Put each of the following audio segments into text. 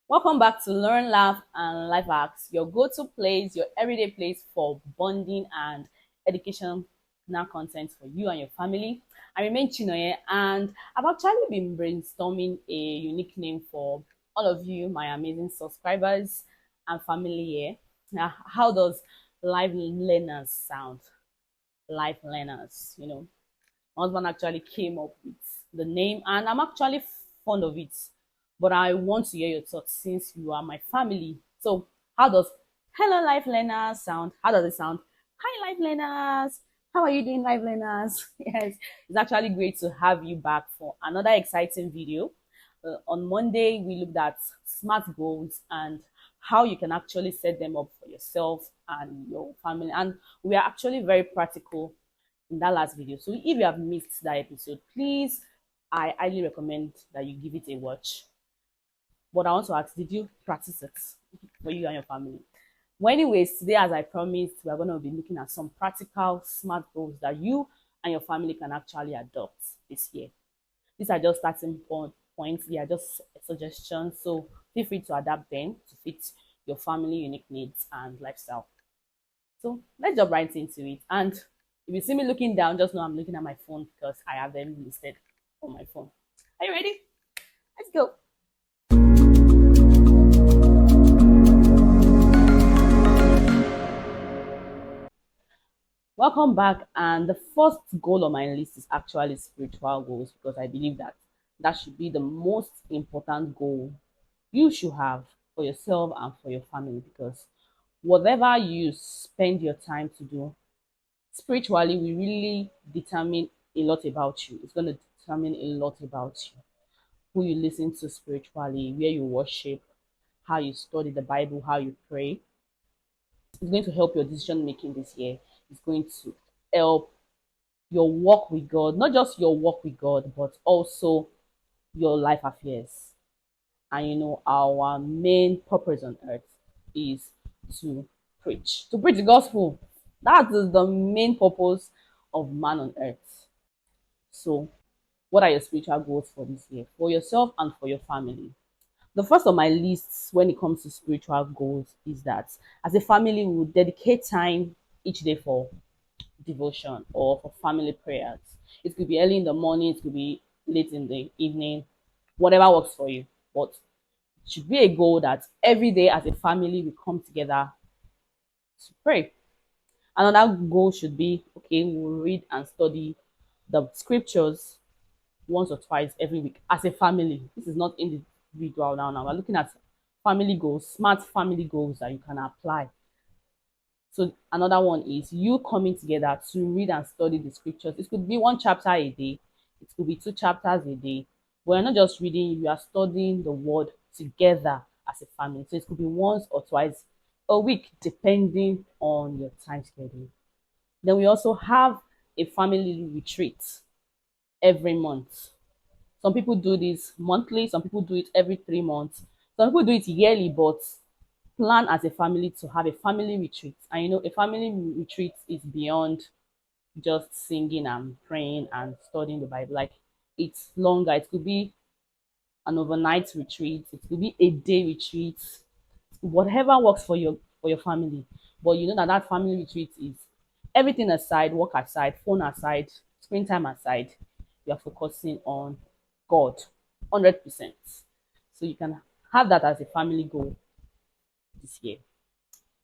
Welcome back to Learn, Laugh, and Life Hacks, your go-to place, your everyday place for bonding and educational content for you and your family. I remain Chinoye, and I've actually been brainstorming a unique name for all of you, my amazing subscribers and family here. Now, how does live learners sound? Life learners, my husband actually came up with the name, and I'm actually fond of it. But I want to hear your thoughts since you are my family. So, how does hello, life learners sound? How does it sound? Hi, life learners. How are you doing, life learners? Yes, it's actually great to have you back for another exciting video. On Monday, we looked at smart goals and how you can actually set them up for yourself and your family. And we are actually very practical in that last video. So if you have missed that episode, please, I highly recommend that you give it a watch. But I want to ask, did you practice it for you and your family? Well, anyways, today, as I promised, we're going to be looking at some practical smart goals that you and your family can actually adopt this year. These are just points. They are just suggestions. So feel free to adapt them to fit your family unique needs and lifestyle. So let's jump right into it. And if you see me looking down, just know I'm looking at my phone because I have them listed on my phone. Are you ready? Let's go. Welcome back. And the first goal on my list is actually spiritual goals because I believe that that should be the most important goal you should have for yourself and for your family because whatever you spend your time to do spiritually will really determine a lot about you. It's going to determine a lot about you, who you listen to spiritually, where you worship, how you study the Bible, how you pray. It's going to help your decision making this year. It's going to help your walk with God, not just your walk with God, but also your life affairs. And our main purpose on earth is to preach the gospel. That is the main purpose of man on earth. So, what are your spiritual goals for this year, for yourself and for your family? The first on my list when it comes to spiritual goals is that as a family, we will dedicate time each day for devotion or for family prayers. It could be early in the morning, it could be late in the evening, whatever works for you. But it should be a goal that every day as a family we come together to pray. Another goal should be okay, we'll read and study the scriptures once or twice every week as a family. This is not individual now. We're looking at family goals, smart family goals that you can apply. So another one is you coming together to read and study the scriptures. It could be one chapter a day, it could be two chapters a day. We're not just reading, you are studying the word together as a family. So it could be once or twice a week, depending on your time schedule. Then we also have a family retreat every month. Some people do this monthly, some people do it every 3 months, some people do it yearly, but plan as a family to have a family retreat. And a family retreat is beyond just singing and praying and studying the Bible. Like it's longer. It could be an overnight retreat, it could be a day retreat, whatever works for your family. But you know that that family retreat is everything aside, work aside, phone aside, screen time aside. You are focusing on God, 100%. So you can have that as a family goal this year.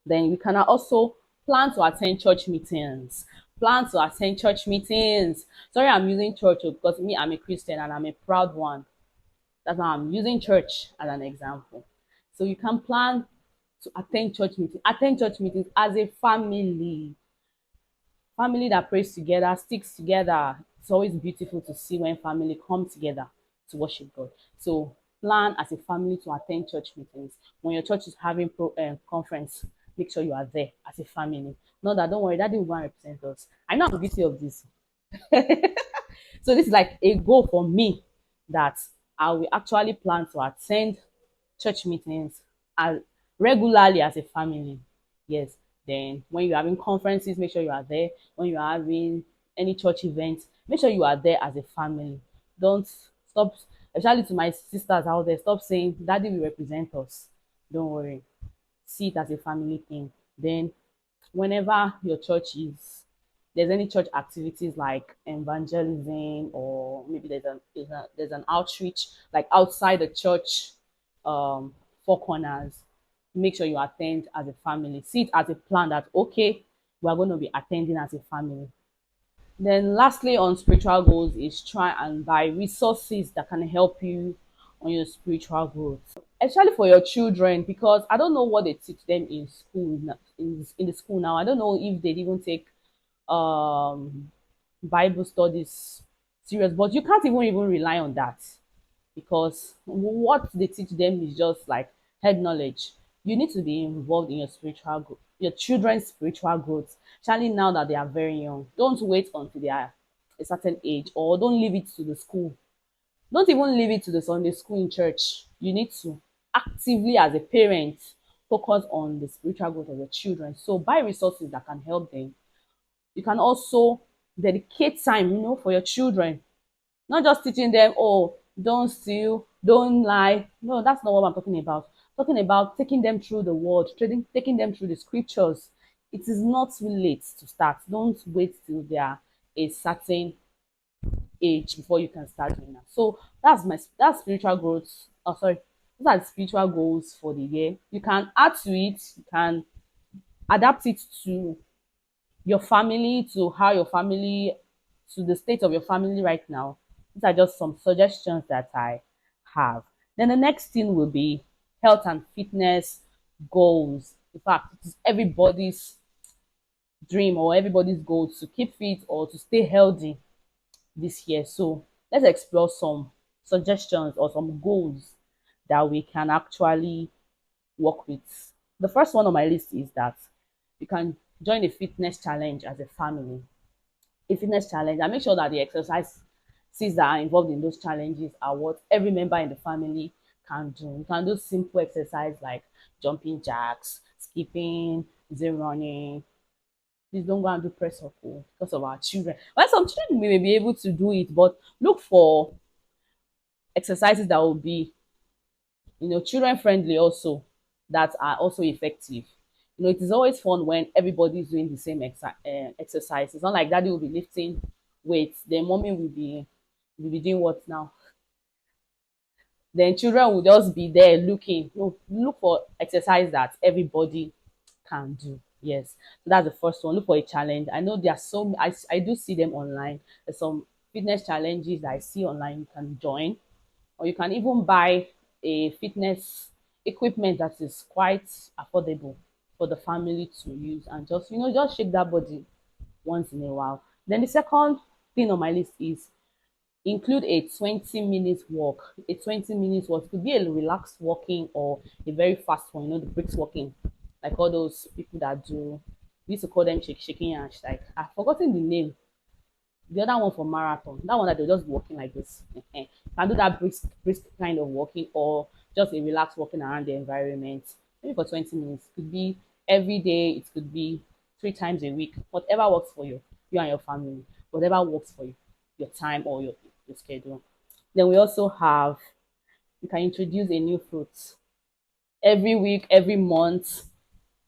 Then you can also plan to attend church meetings. Plan to attend church meetings. Sorry, I'm using church because me, I'm a Christian and I'm a proud one. That's why I'm using church as an example. So you can plan to attend church meetings. Attend church meetings as a family. Family that prays together, sticks together. It's always beautiful to see when family come together to worship God. So plan as a family to attend church meetings. When your church is having conference, make sure you are there as a family. Not that, don't worry, daddy will go and represent us. I know I'm guilty of this. So this is like a goal for me that I will actually plan to attend church meetings as regularly as a family. Yes. Then when you're having conferences, make sure you are there. When you're having any church events, make sure you are there as a family. Don't stop Especially to my sisters out there, stop saying daddy will represent us. Don't worry. See it as a family thing. Then whenever your church is there's any church activities like evangelism, or maybe there's an outreach like outside the church um four corners, make sure you attend as a family. See it as a plan that okay, we are going to be attending as a family. Then lastly on spiritual goals is try and buy resources that can help you on your spiritual growth, especially for your children, because I don't know what they teach them in school in the school now. I don't know if they even take um Bible studies serious, but you can't even rely on that, because what they teach them is just like head knowledge. You need to be involved in your your children's spiritual growth, especially now that they are very young. Don't wait until they are a certain age, or don't leave it to the school. Don't even leave it to the Sunday school in church. You need to actively, as a parent, focus on the spiritual growth of your children. So buy resources that can help them. You can also dedicate time, for your children. Not just teaching them, oh, don't steal, don't lie. No, that's not what I'm talking about. I'm talking about taking them through the word, taking them through the scriptures. It is not too late to start. Don't wait till they are a certain age before you can start doing that. So that's spiritual growth. Oh, sorry, those are the spiritual goals for the year. You can add to it. You can adapt it to your family, to how your family, to the state of your family right now. These are just some suggestions that I have. Then the next thing will be health and fitness goals. In fact, it is everybody's dream or everybody's goal to keep fit or to stay healthy this year. So let's explore some suggestions or some goals that we can actually work with. The first one on my list is that you can join a fitness challenge as a family. A fitness challenge, and make sure that the exercises that are involved in those challenges are what every member in the family can do. You can do simple exercise like jumping jacks, skipping, zero running. Please don't go and do press up because of our children. Well, some children may be able to do it, but look for exercises that will be, children friendly also, that are also effective. It is always fun when everybody is doing the same exercise. It's not like daddy will be lifting weights, then mommy will be doing what now? Then children will just be there looking. No, look for exercise that everybody can do. Yes, so that's the first one. Look for a challenge. I know there are some. I do see them online. There's some fitness challenges that I see online. You can join, or you can even buy a fitness equipment that is quite affordable for the family to use, and just shake that body once in a while. Then the second thing on my list is include a 20 minutes walk. A 20 minutes walk could be a relaxed walking or a very fast one, the bricks walking, like all those people that do. We used to call them shaking and like I've forgotten the name. The other one for marathon, that one that they'll just be walking like this. You can do that brisk kind of walking, or just a relaxed walking around the environment, maybe for 20 minutes. It could be every day, it could be 3 times a week, whatever works for you and your family, whatever works for you, your time or your schedule. Then we also have, you can introduce a new fruit every week, every month.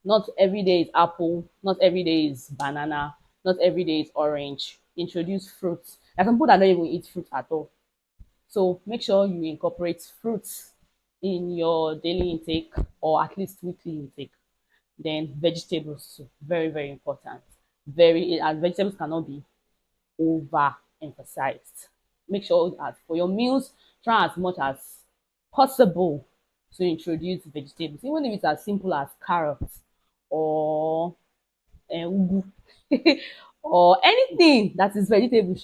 Not every day is apple, not every day is banana, not every day is orange. Introduce fruits. There are some people that don't even eat fruit at all. So make sure you incorporate fruits in your daily intake, or at least weekly intake. Then vegetables too, very, very important. And vegetables cannot be overemphasized. Make sure that for your meals, try as much as possible to introduce vegetables, even if it's as simple as carrots or ugu or anything that is vegetable,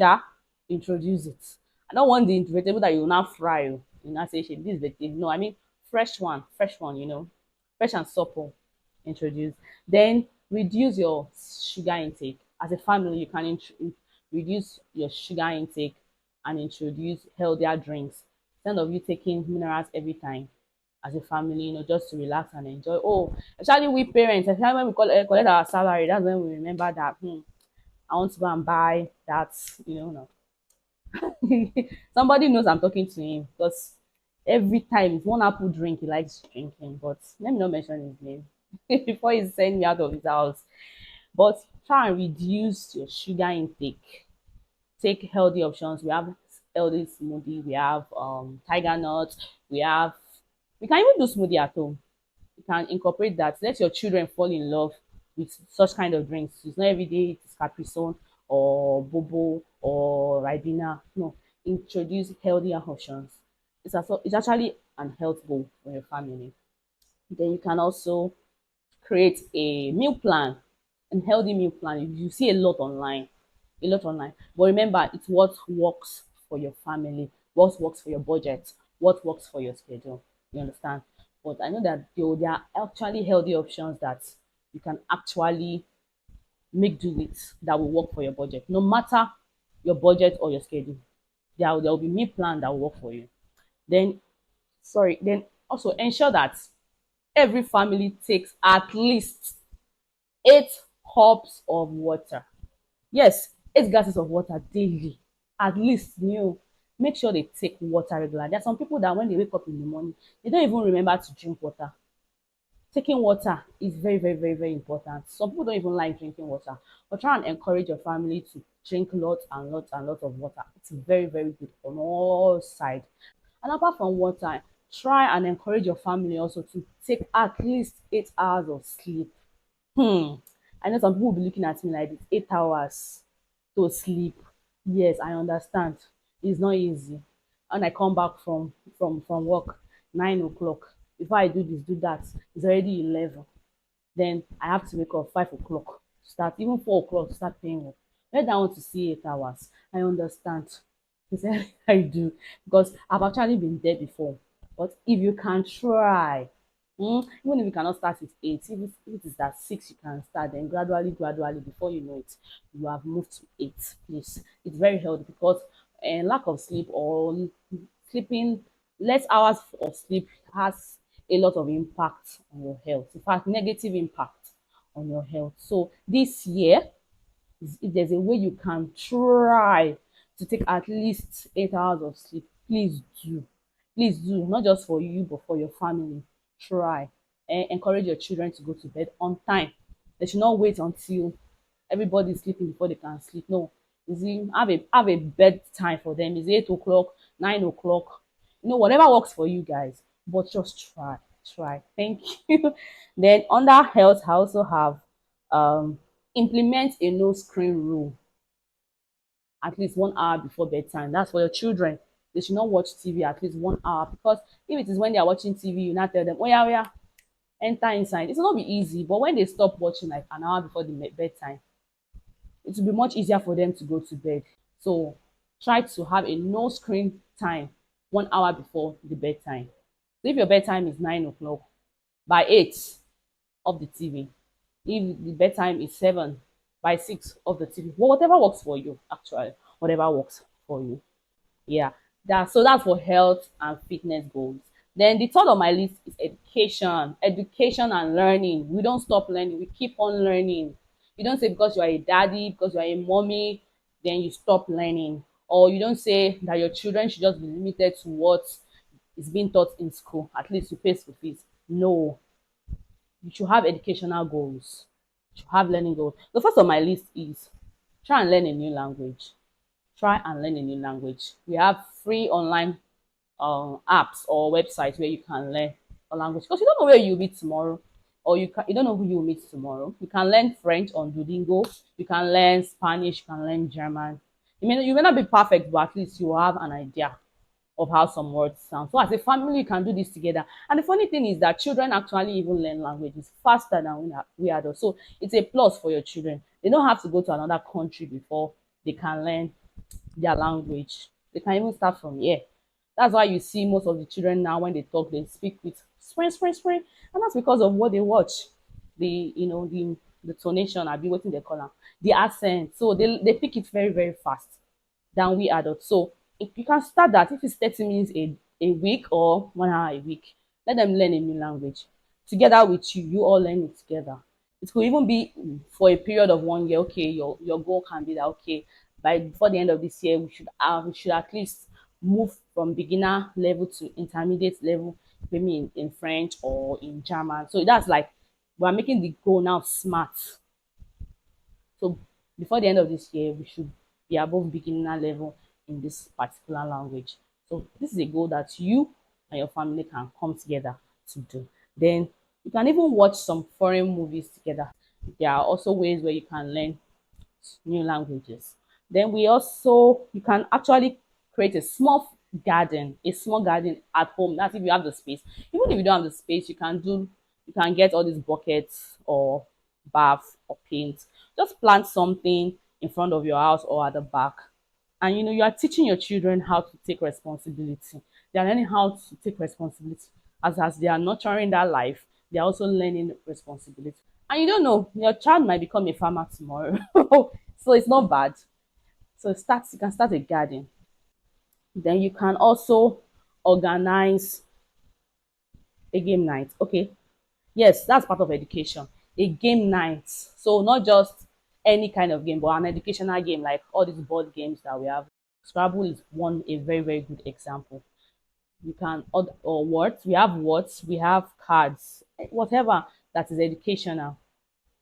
introduce it. I don't want the vegetable that you will now fry. You now say, "Shey, this is vegetable." No, I mean fresh one, fresh and supple. Introduce. Then reduce your sugar intake. As a family, you can reduce your sugar intake and introduce healthier drinks instead of you taking minerals every time as a family, just to relax and enjoy. Oh, especially we parents, especially when we collect our salary, that's when we remember that I want to go and buy that, no. Somebody knows I'm talking to him because every time it's one apple drink he likes drinking, but let me not mention his name before he send me out of his house. But try and reduce your sugar intake. Take healthy options. We have healthy smoothie, we have tiger nuts, we have we can even do smoothie at home. You can incorporate that. Let your children fall in love with such kind of drinks. It's not every day it's Capri Sun or Bobo or Ribena. No, introduce healthier options. It's actually an health goal for your family. Then you can also create a meal plan, a healthy meal plan. You see a lot online. But remember, it's what works for your family, what works for your budget, what works for your schedule. You understand? But I know that there are actually healthy options that you can actually make do with that will work for your budget. No matter your budget or your schedule, there will be meal plan that will work for you. Then, then also ensure that every family takes at least 8 cups of water. Yes, 8 glasses of water daily. At least, make sure they take water regularly. There are some people that when they wake up in the morning, they don't even remember to drink water. Taking water is very, very, very, very important. Some people don't even like drinking water, but try and encourage your family to drink lots and lots and lots of water. It's very, very good on all sides. And apart from water, try and encourage your family also to take at least 8 hours of sleep. Hmm. I know some people will be looking at me like this, 8 hours to sleep. Yes, I understand. It's not easy. And I come back from work 9 o'clock. Before I do this, do that, it's already 11. Then I have to wake up 5 o'clock, start even 4 o'clock to start paying work. Where do I want to see 8 hours? I understand. Sincerely, I do because I've actually been there before. But if you can try, even if you cannot start with 8, if it is at 6, you can start. Then gradually, gradually, before you know it, you have moved to 8. Please, it's very healthy because lack of sleep or sleeping less hours of sleep has a lot of impact on your health. In fact, negative impact on your health. So this year, if there's a way you can try to take at least 8 hours of sleep, please do. Please do, not just for you, but for your family. Try. Encourage your children to go to bed on time. They should not wait until everybody is sleeping before they can sleep. No. You see, have a bedtime for them. Is 8 o'clock, 9 o'clock. Whatever works for you guys. But just try. Try. Thank you. Then under health, I also have implement a no screen rule at least 1 hour before bedtime. That's for your children. They should not watch TV at least 1 hour because if it is when they are watching TV, you not tell them, oh yeah, oh yeah, enter inside. It will not be easy, but when they stop watching like an hour before the bedtime, it will be much easier for them to go to bed. So try to have a no screen time 1 hour before the bedtime. So if your bedtime is 9 o'clock, by 8 off the TV. If the bedtime is 7, by 6 off the TV. Well, whatever works for you, actually. Whatever works for you. Yeah. That's for health and fitness goals. Then the third on my list is education. Education and learning. We don't stop learning. We keep on learning. You don't say because you are a daddy, because you are a mommy, then you stop learning. Or you don't say that your children should just be limited to what is being taught in school. At least you pay school fees. No, you should have educational goals. You should have learning goals. The first on my list is try and learn a new language. Try and learn a new language. We have free online apps or websites where you can learn a language because you don't know where you'll meet tomorrow or you don't know who you'll meet tomorrow. You can learn French on Duolingo. You can learn Spanish. You can learn German. You may not be perfect, but at least you have an idea of how some words sound. So as a family, you can do this together. And the funny thing is that children actually even learn languages faster than we adults. So it's a plus for your children. They don't have to go to another country before they can learn their language. They can even start from here. That's why you see most of the children now when they talk, they speak with spring, spring, spring. And that's because of what they watch. The tonation, I'll be waiting they call them, the accent. So they pick it very, very fast than we adults. So if you can start that, if it's 30 minutes a week or 1 hour a week, let them learn a new language. Together with you, you all learn it together. It could even be for a period of 1 year. Okay, your goal can be that okay, by before the end of this year we should at least move from beginner level to intermediate level, maybe in French or in German. So that's like we're making the goal now smart. So before the end of this year, we should be above beginner level in this particular language. So this is a goal that you and your family can come together to do. Then you can even watch some foreign movies together. There are also ways where you can learn new languages. Then you can actually create a small garden at home. That's if you have the space. Even if you don't have the space, you can get all these buckets or bath or paint. Just plant something in front of your house or at the back. And you are teaching your children how to take responsibility. They are learning how to take responsibility. As they are nurturing that life, they are also learning responsibility. And you don't know, your child might become a farmer tomorrow. So it's not bad. So you can start a garden. Then you can also organize a game night. Okay. Yes, that's part of education. A game night. So not just any kind of game, but an educational game like all these board games that we have. Scrabble is one a very, very good example. You can or words. We have words, we have cards, whatever that is educational.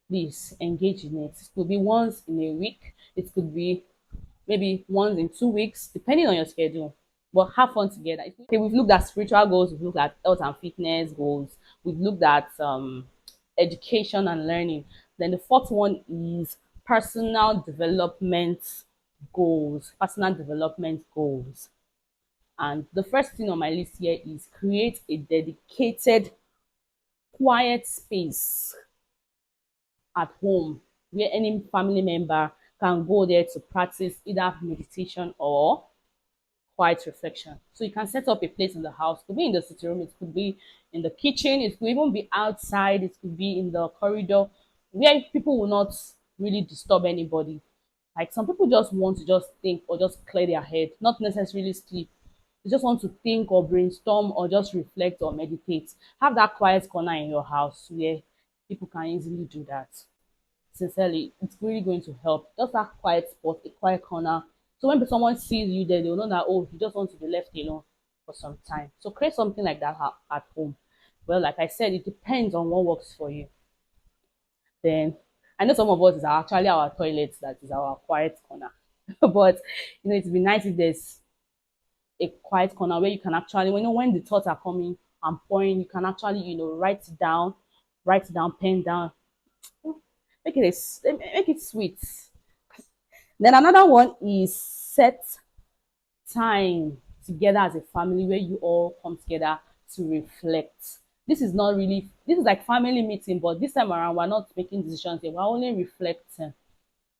Please engage in it. It could be once in a week, it could be maybe once in 2 weeks, depending on your schedule. But have fun together. Okay, we've looked at spiritual goals, we've looked at health and fitness goals, we've looked at education and learning. Then the fourth one is personal development goals. Personal development goals. And the first thing on my list here is create a dedicated, quiet space at home where any family member can go there to practice either meditation or quiet reflection. So you can set up a place in the house. It could be in the sitting room, it could be in the kitchen, it could even be outside, it could be in the corridor where people will not really disturb anybody. Like some people just want to just think or just clear their head, not necessarily sleep. They just want to think or brainstorm or just reflect or meditate. Have that quiet corner in your house where people can easily do that. Sincerely, it's really going to help. Just that quiet spot, a quiet corner. So when someone sees you there, they'll know that, oh, you just want to be left alone for some time. So create something like that at home. Well, like I said, it depends on what works for you. Then I know some of us is actually our toilets that is our quiet corner. But it'd be nice if there's a quiet corner where you can actually, when the thoughts are coming and pouring, you can actually, write it down, pen down, make it sweet. Then another one is set time together as a family where you all come together to reflect. This is like family meeting, but this time around we're not making decisions here, we're only reflecting.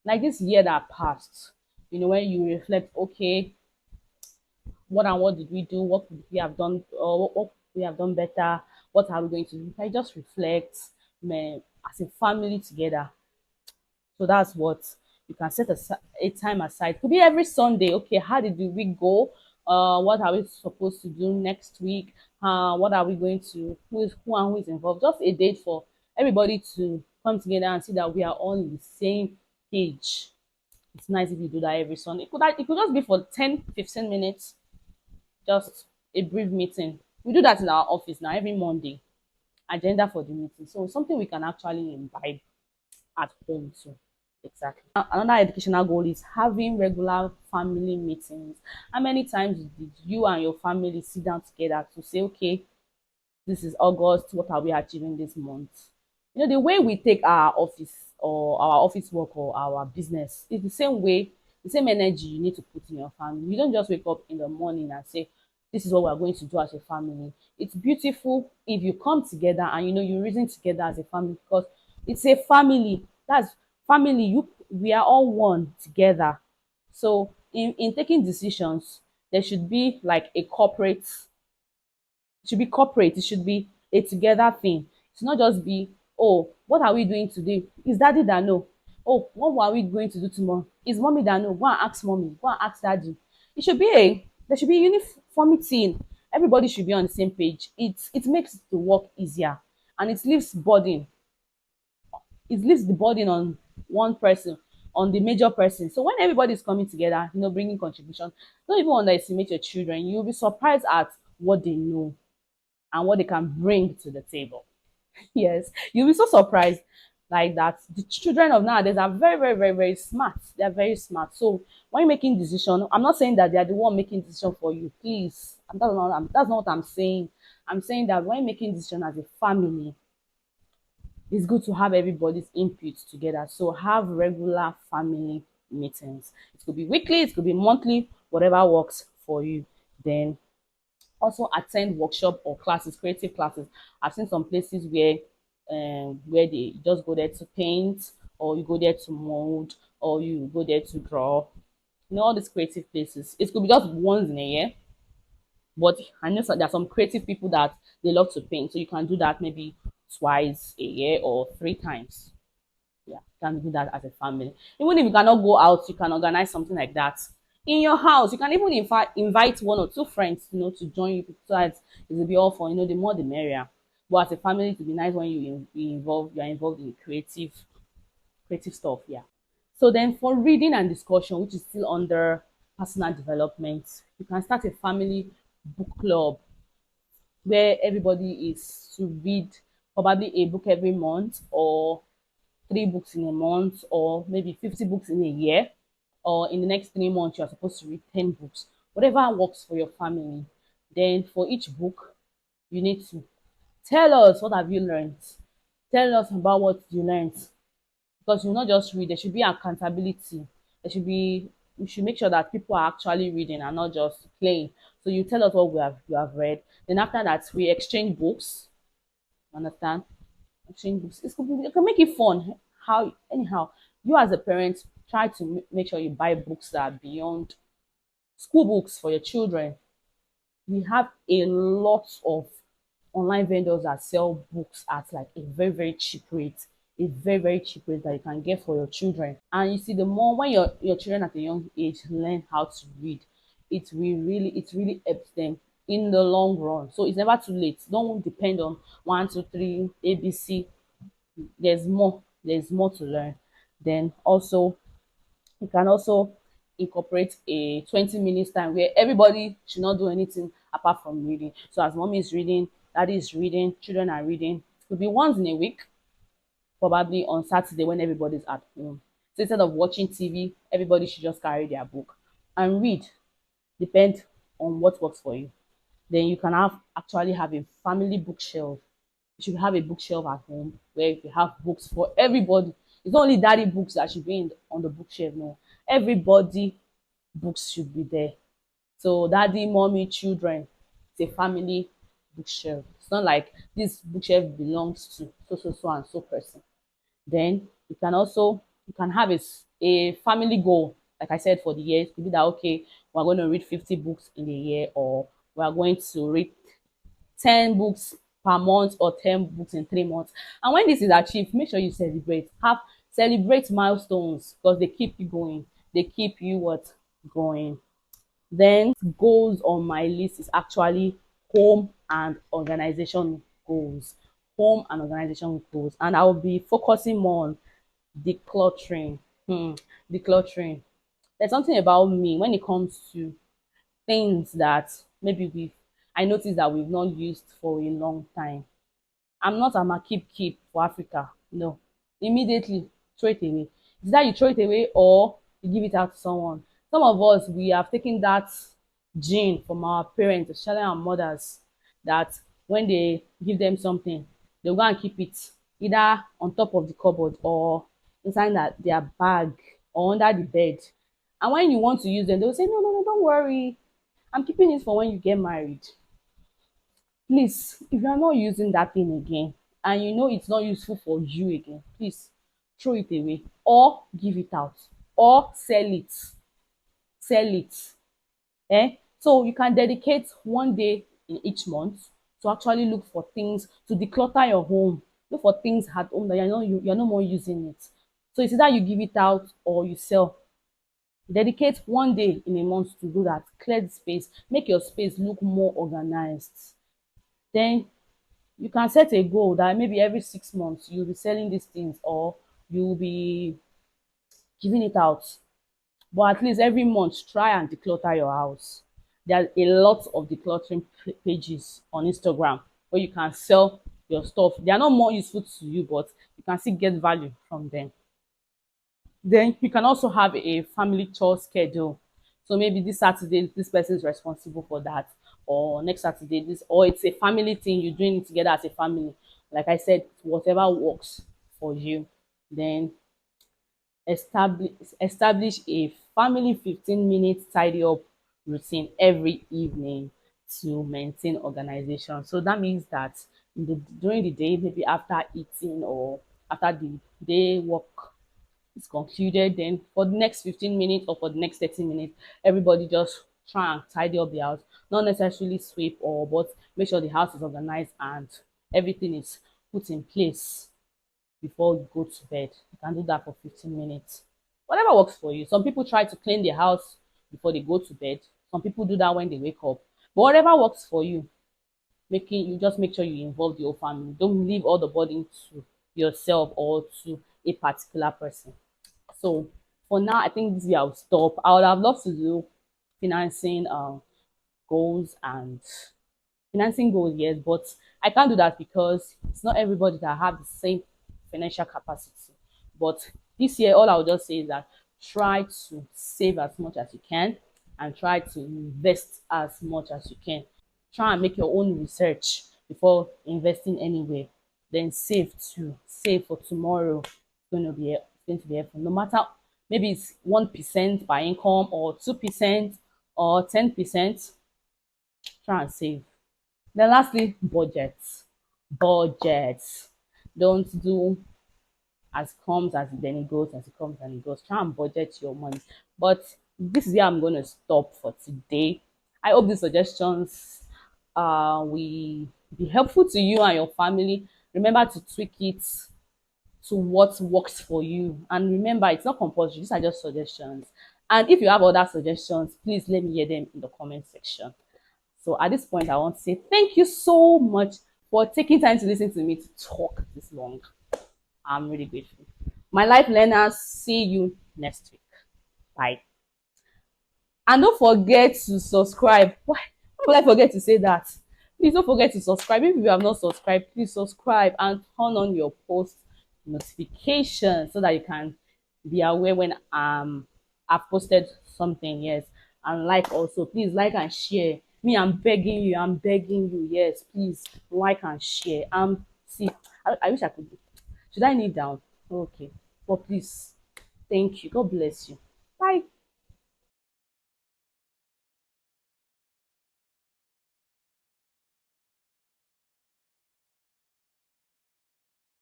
Like this year that passed, when you reflect, okay, what did we do? What could we have done? Or what we have done better? What are we going to do? I just reflect, man, as a family together. So that's what you can set a time aside. Could be every Sunday. Okay, how did the week go? What are we supposed to do next week? What are we going to? Who and who is involved? Just a date for everybody to come together and see that we are all on the same page. It's nice if you do that every Sunday. It could just be for 10, 15 minutes, just a brief meeting. We do that in our office now every Monday. Agenda for the meeting. So something we can actually imbibe at home too. Exactly. Another educational goal is having regular family meetings. How many times did you and your family sit down together to say, okay, this is August, what are we achieving this month? The way we take our office or our office work or our business is the same way, the same energy you need to put in your family. You don't just wake up in the morning and say, this is what we're going to do as a family. It's beautiful if you come together and you reason together as a family, because it's a family. That's family. We are all one together. So in taking decisions, there should be like a corporate. It should be corporate. It should be a together thing. It should not just be, oh, what are we doing today? Is daddy that know? Oh, what are we going to do tomorrow? Is mommy that know? Go and ask mommy. Go and ask daddy. There should be uniformity. Everybody should be on the same page. It makes the work easier, and it leaves the burden on one person on the major person. So when everybody is coming together, bringing contribution, don't even underestimate your children. You'll be surprised at what they know and what they can bring to the table. Yes, you'll be so surprised like that. The children of nowadays are very, very, very, very smart. They are very smart. So when you're making decision, I'm not saying that they are the one making decision for you. Please, that's not what I'm saying. I'm saying that when you're making decision as a family, it's good to have everybody's input together. So have regular family meetings. It could be weekly, it could be monthly, whatever works for you. Then also attend workshop or classes, creative classes. I've seen some places where they just go there to paint, or you go there to mold, or you go there to draw. All these creative places. It could be just once in a year, but I know there are some creative people that they love to paint. So you can do that maybe twice a year or 3 times. Yeah, you can do that as a family. Even if you cannot go out, you can organize something like that in your house. You can even invite 1 or 2 friends, to join you. So that it will be all fun. The more the merrier. But as a family, it would be nice when you are involved in creative stuff. Yeah. So then for reading and discussion, which is still under personal development, you can start a family book club where everybody is to read probably a book every month, or 3 books in a month, or maybe 50 books in a year, or in the next 3 months, you're supposed to read 10 books, whatever works for your family. Then for each book, you need to tell us what have you learned. Tell us about what you learned, because you not just read. There should be accountability. There should be We should make sure that people are actually reading and not just playing. So you tell us what you have read. Then after that, we exchange books. Understand? Exchange books. You can make it fun. How anyhow, you as a parent try to make sure you buy books that are beyond school books for your children. We have a lot of online vendors that sell books at like a very, very cheap rate. A very, very cheap rate that you can get for your children. And you see, the more when your children at a young age learn how to read, it really helps them in the long run. So it's never too late. Don't depend on 1, 2, 3, ABC. There's more to learn. Then also, you can also incorporate a 20 minutes time where everybody should not do anything apart from reading. So as mommy is reading, daddy is reading, children are reading. It could be once in a week, probably on Saturday when everybody's at home. So instead of watching TV, everybody should just carry their book and read. Depend on what works for you. Then you can actually have a family bookshelf. You should have a bookshelf at home where you have books for everybody. It's not only daddy books that should be on the bookshelf. No, everybody books should be there. So daddy, mommy, children, it's a family bookshelf. It's not like this bookshelf belongs to so and so person. Then you can have a family goal. Like I said, for the year, it could be that okay, we're going to read 50 books in a year, or we're going to read 10 books per month, or 10 books in 3 months. And when this is achieved, make sure you celebrate milestones, because they keep you going. They keep you what going. Then goals on my list is actually home and organization goals. Home and organization goals. And I'll be focusing more on decluttering. Decluttering. There's something about me when it comes to things that maybe I noticed that we've not used for a long time. I'm a keep for Africa. No. Immediately throw it away. It's that you throw it away or you give it out to someone. Some of us, we have taken that gene from our parents, especially our mothers, that when they give them something, they'll go and keep it either on top of the cupboard, or inside their bag, or under the bed. And when you want to use them, they'll say, no, no, no, don't worry. I'm keeping it for when you get married. Please, if you are not using that thing again, and you know it's not useful for you again, please throw it away, or give it out, or sell it. So you can dedicate one day in each month to actually look for things, to declutter your home. Look for things at home that you're no more using it. So it's either you give it out or you sell. Dedicate one day in a month to do that. Clear the space, make your space look more organized. Then you can set a goal that maybe every 6 months you'll be selling these things, or you'll be giving it out. But at least every month, try and declutter your house. There are a lot of decluttering pages on Instagram where you can sell your stuff. They are not more useful to you, but you can still get value from them. Then you can also have a family chore schedule. So maybe this Saturday, this person is responsible for that, or next Saturday, this, or it's a family thing, you're doing it together as a family. Like I said, whatever works for you. Then establish a family 15 minutes tidy up routine every evening to maintain organization. So that means that during the day, maybe after eating or after the day work is concluded, then for the next 15 minutes or for the next 30 minutes, everybody just try and tidy up the house. Not necessarily sweep or, but make sure the house is organized and everything is put in place before you go to bed. You can do that for 15 minutes. Whatever works for you. Some people try to clean their house before they go to bed. Some people do that when they wake up. But whatever works for you, making you just make sure you involve the whole family. Don't leave all the burden to yourself or to a particular person. So for now, I think this is where I'll stop. I would have loved to do financing goals and financing goals, yes, but I can't do that because it's not everybody that have the same financial capacity. But this year, all I'll just say is that try to save as much as you can and try to invest as much as you can. Try and make your own research before investing anywhere. Then save too. Save for tomorrow. It's going to be helpful. No matter maybe it's 1% by income or 2% or 10%, try and save. Then lastly, budget. Budget. Don't do as comes as then it goes, as it comes and it goes. Try and budget your money. But this is where I'm going to stop for today. I hope these suggestions will be helpful to you and your family. Remember to tweak it to what works for you. And remember, it's not compulsory. These are just suggestions. And if you have other suggestions, please let me hear them in the comment section. So at this point, I want to say thank you so much for taking time to listen to me to talk this long. I'm really grateful. My life learners, see you next week. Bye. And don't forget to subscribe. Why would I forget to say that? Please don't forget to subscribe. If you have not subscribed, please subscribe and turn on your post notification so that you can be aware when I've posted something. Yes. And like also, please like and share. Me, I'm begging you. Yes, please like and share. See, I wish I could. Should I kneel down? Okay. But please, thank you. God bless you. Bye.